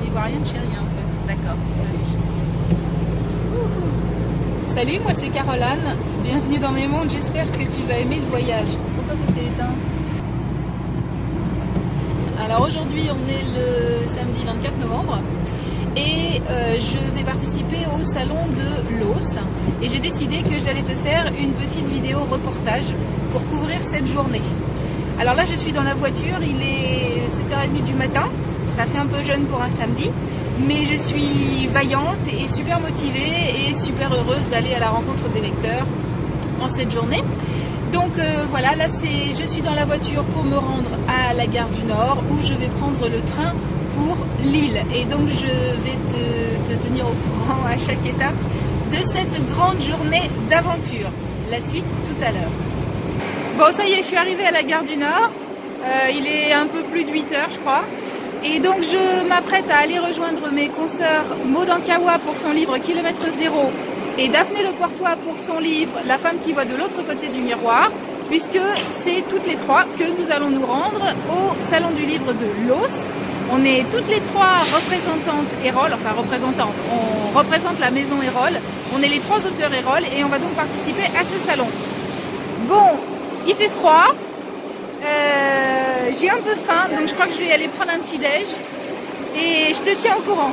j'y vois rien de chéri en fait. D'accord, vas-y. Salut, moi c'est Caroline. Bienvenue dans mes mondes, j'espère que tu vas aimer le voyage. Pourquoi ça s'est éteint? Alors aujourd'hui on est le samedi 24 novembre et je vais participer au salon de l'os et j'ai décidé que j'allais te faire une petite vidéo reportage pour couvrir cette journée. Alors là je suis dans la voiture, il est 7h30 du matin, ça fait un peu jeune pour un samedi, mais je suis vaillante et super motivée et super heureuse d'aller à la rencontre des lecteurs en cette journée. Donc voilà, là je suis dans la voiture pour me rendre à la gare du Nord où je vais prendre le train pour Lille. Et donc je vais te tenir au courant à chaque étape de cette grande journée d'aventure. La suite tout à l'heure. Bon ça y est, je suis arrivée à la gare du Nord. Il est un peu plus de 8h je crois. Et donc je m'apprête à aller rejoindre mes consoeurs Maud Ankawa pour son livre Kilomètre Zéro et Daphné Le Poirtois pour son livre La femme qui voit de l'autre côté du miroir, puisque c'est toutes les trois que nous allons nous rendre au salon du livre de l'os. On est toutes les trois représentantes Erol, enfin représentantes, on représente la maison Erol, on est les trois auteurs Erol et on va donc participer à ce salon. Bon, il fait froid, j'ai un peu faim, donc je crois que je vais aller prendre un petit déj et je te tiens au courant.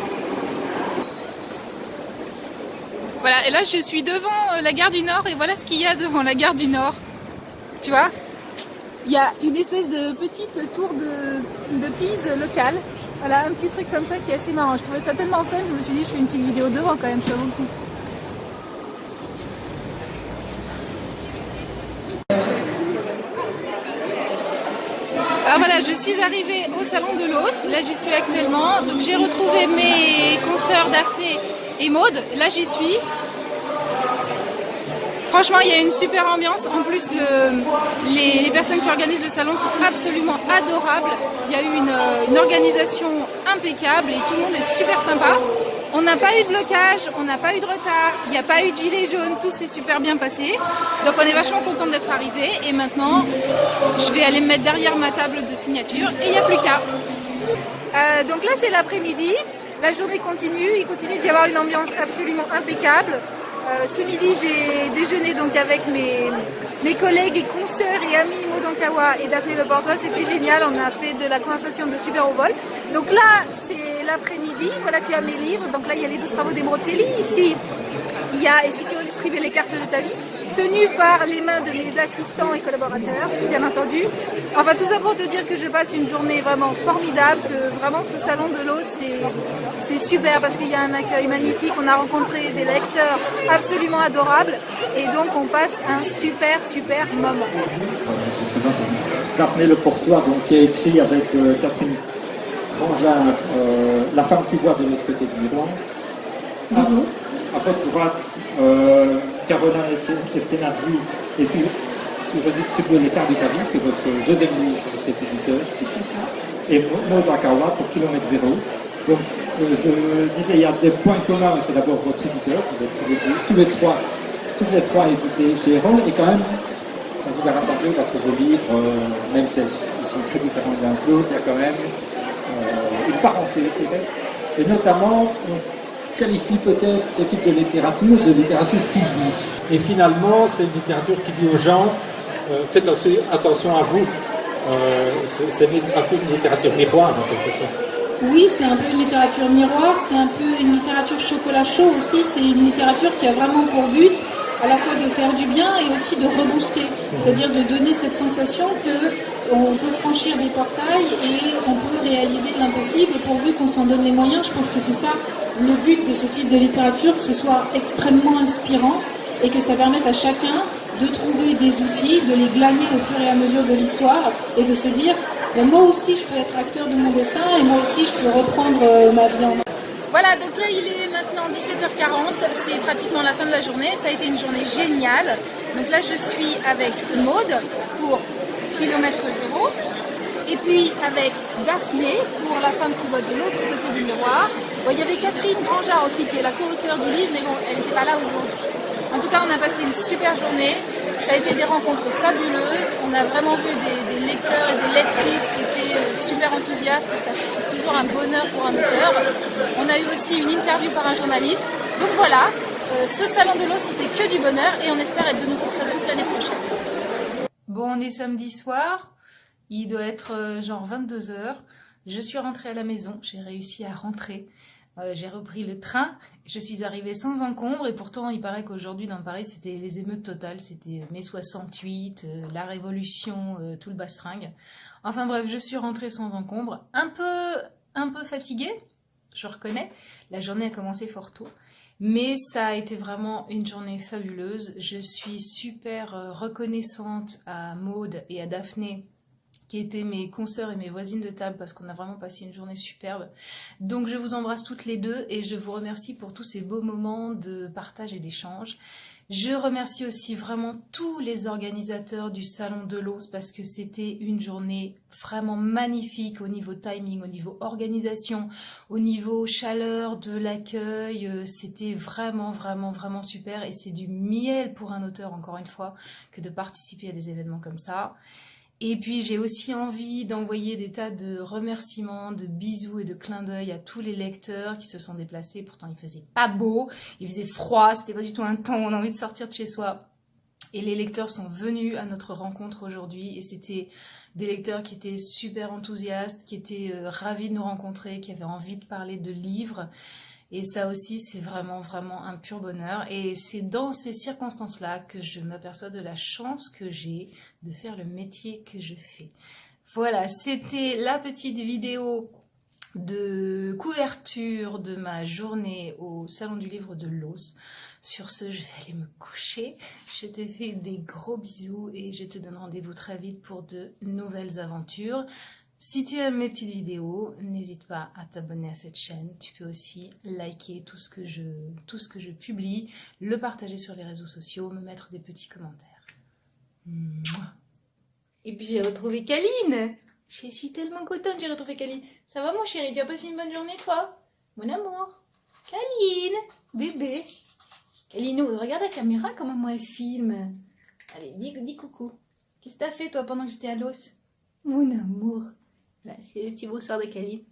Voilà, et là je suis devant la gare du Nord et voilà ce qu'il y a devant la gare du Nord. Tu vois, il y a une espèce de petite tour de Pise locale. Voilà, un petit truc comme ça qui est assez marrant. Je trouvais ça tellement fun, je me suis dit je fais une petite vidéo devant quand même, ça vaut le coup. Alors voilà, je suis arrivée au salon de l'os, là j'y suis actuellement. Donc j'ai retrouvé mes consoeurs Daphné et Maud, là j'y suis. Franchement, il y a une super ambiance. En plus, les personnes qui organisent le salon sont absolument adorables. Il y a eu une organisation impeccable et tout le monde est super sympa. On n'a pas eu de blocage, on n'a pas eu de retard, il n'y a pas eu de gilet jaune, tout s'est super bien passé. Donc on est vachement content d'être arrivé et maintenant je vais aller me mettre derrière ma table de signature et il n'y a plus qu'à. Donc là c'est l'après-midi, la journée continue, il continue d'y avoir une ambiance absolument impeccable. Ce midi j'ai déjeuné donc avec mes collègues et consoeurs et amis Maud Ankawa et Daphné Le Poirtois, c'était génial, on a fait de la conversation de super au vol. Donc là c'est l'après-midi, voilà tu as mes livres, donc là il y a les 12 travaux d'Émeraude Kelly, ici il y a Et si tu redistribuais les cartes de ta vie, tenues par les mains de mes assistants et collaborateurs, bien entendu. Enfin tout ça pour te dire que je passe une journée vraiment formidable, que vraiment ce salon de l'os c'est super parce qu'il y a un accueil magnifique, on a rencontré des lecteurs absolument adorables et donc on passe un super moment. Daphné Le Poirtois, donc, qui a écrit avec Catherine Grandjean, La femme qui voit de l'autre côté du miroir. À votre droite, Caroline Eskenazi, et si vous redistribuez les cartes de ta vie, c'est votre deuxième livre de cet éditeur. C'est ça. Et Maud Ankawa pour Kilomètre Zéro. Donc, je disais, il y a des points communs, c'est d'abord votre éditeur, vous êtes toutes les trois édités chez Erol, et quand même, on vous a rassemblés parce que vos livres, même si ils sont très différents l'un de l'autre, il y a quand même une parenté, et notamment, on qualifie peut-être ce type de littérature feel good. Et finalement, c'est une littérature qui dit aux gens, faites attention à vous, c'est un peu une littérature miroir en quelque sorte. Oui, c'est un peu une littérature miroir, c'est un peu une littérature chocolat chaud aussi, c'est une littérature qui a vraiment pour but à la fois de faire du bien et aussi de rebooster, c'est-à-dire de donner cette sensation qu'on peut franchir des portails et on peut réaliser l'impossible pourvu qu'on s'en donne les moyens. Je pense que c'est ça le but de ce type de littérature, que ce soit extrêmement inspirant et que ça permette à chacun de trouver des outils, de les glaner au fur et à mesure de l'histoire et de se dire moi aussi je peux être acteur de mon destin et moi aussi je peux reprendre ma vie en main. Voilà, donc là il est maintenant 17h40, c'est pratiquement la fin de la journée, ça a été une journée géniale. Donc là je suis avec Maud pour Kilomètre Zéro et puis avec Daphné pour La femme qui voit de l'autre côté du miroir. Bon, il y avait Catherine Grandjean aussi qui est la co-auteure du livre, mais bon elle n'était pas là aujourd'hui. En tout cas on a passé une super journée. Ça a été des rencontres fabuleuses. On a vraiment vu des lecteurs et des lectrices qui étaient super enthousiastes. C'est toujours un bonheur pour un auteur. On a eu aussi une interview par un journaliste. Donc voilà, ce salon de l'eau, c'était que du bonheur et on espère être de nouveau présente l'année prochaine. Bon, on est samedi soir. Il doit être genre 22 h. Je suis rentrée à la maison. J'ai réussi à rentrer. J'ai repris le train, je suis arrivée sans encombre et pourtant il paraît qu'aujourd'hui dans Paris c'était les émeutes totales, c'était mai 68, la révolution, tout le bastringue. Enfin bref, je suis rentrée sans encombre, un peu fatiguée, je reconnais, la journée a commencé fort tôt. Mais ça a été vraiment une journée fabuleuse. Je suis super reconnaissante à Maude et à Daphné qui étaient mes consoeurs et mes voisines de table parce qu'on a vraiment passé une journée superbe. Donc je vous embrasse toutes les deux et je vous remercie pour tous ces beaux moments de partage et d'échange. Je remercie aussi vraiment tous les organisateurs du Salon de l'Os parce que c'était une journée vraiment magnifique au niveau timing, au niveau organisation, au niveau chaleur de l'accueil. C'était vraiment super et c'est du miel pour un auteur, encore une fois, que de participer à des événements comme ça. Et puis j'ai aussi envie d'envoyer des tas de remerciements, de bisous et de clins d'œil à tous les lecteurs qui se sont déplacés. Pourtant il faisait pas beau, il faisait froid, c'était pas du tout un temps où on a envie de sortir de chez soi. Et les lecteurs sont venus à notre rencontre aujourd'hui et c'était des lecteurs qui étaient super enthousiastes, qui étaient ravis de nous rencontrer, qui avaient envie de parler de livres. Et ça aussi, c'est vraiment un pur bonheur. Et c'est dans ces circonstances-là que je m'aperçois de la chance que j'ai de faire le métier que je fais. Voilà, c'était la petite vidéo de couverture de ma journée au Salon du Livre de l'Os. Sur ce, je vais aller me coucher. Je te fais des gros bisous et je te donne rendez-vous très vite pour de nouvelles aventures. Si tu aimes mes petites vidéos, n'hésite pas à t'abonner à cette chaîne. Tu peux aussi liker tout ce que je publie, le partager sur les réseaux sociaux, me mettre des petits commentaires. Et puis j'ai retrouvé Kaline. Je suis tellement contente, j'ai retrouvé Kaline. Ça va mon chéri, tu as passé une bonne journée toi? Mon amour. Kaline, bébé. Kalinou, regarde la caméra comment moi elle filme. Allez, dis coucou. Qu'est-ce que t'as fait toi pendant que j'étais à l'os? Mon amour. Là, c'est le petit bonsoir de Kaline.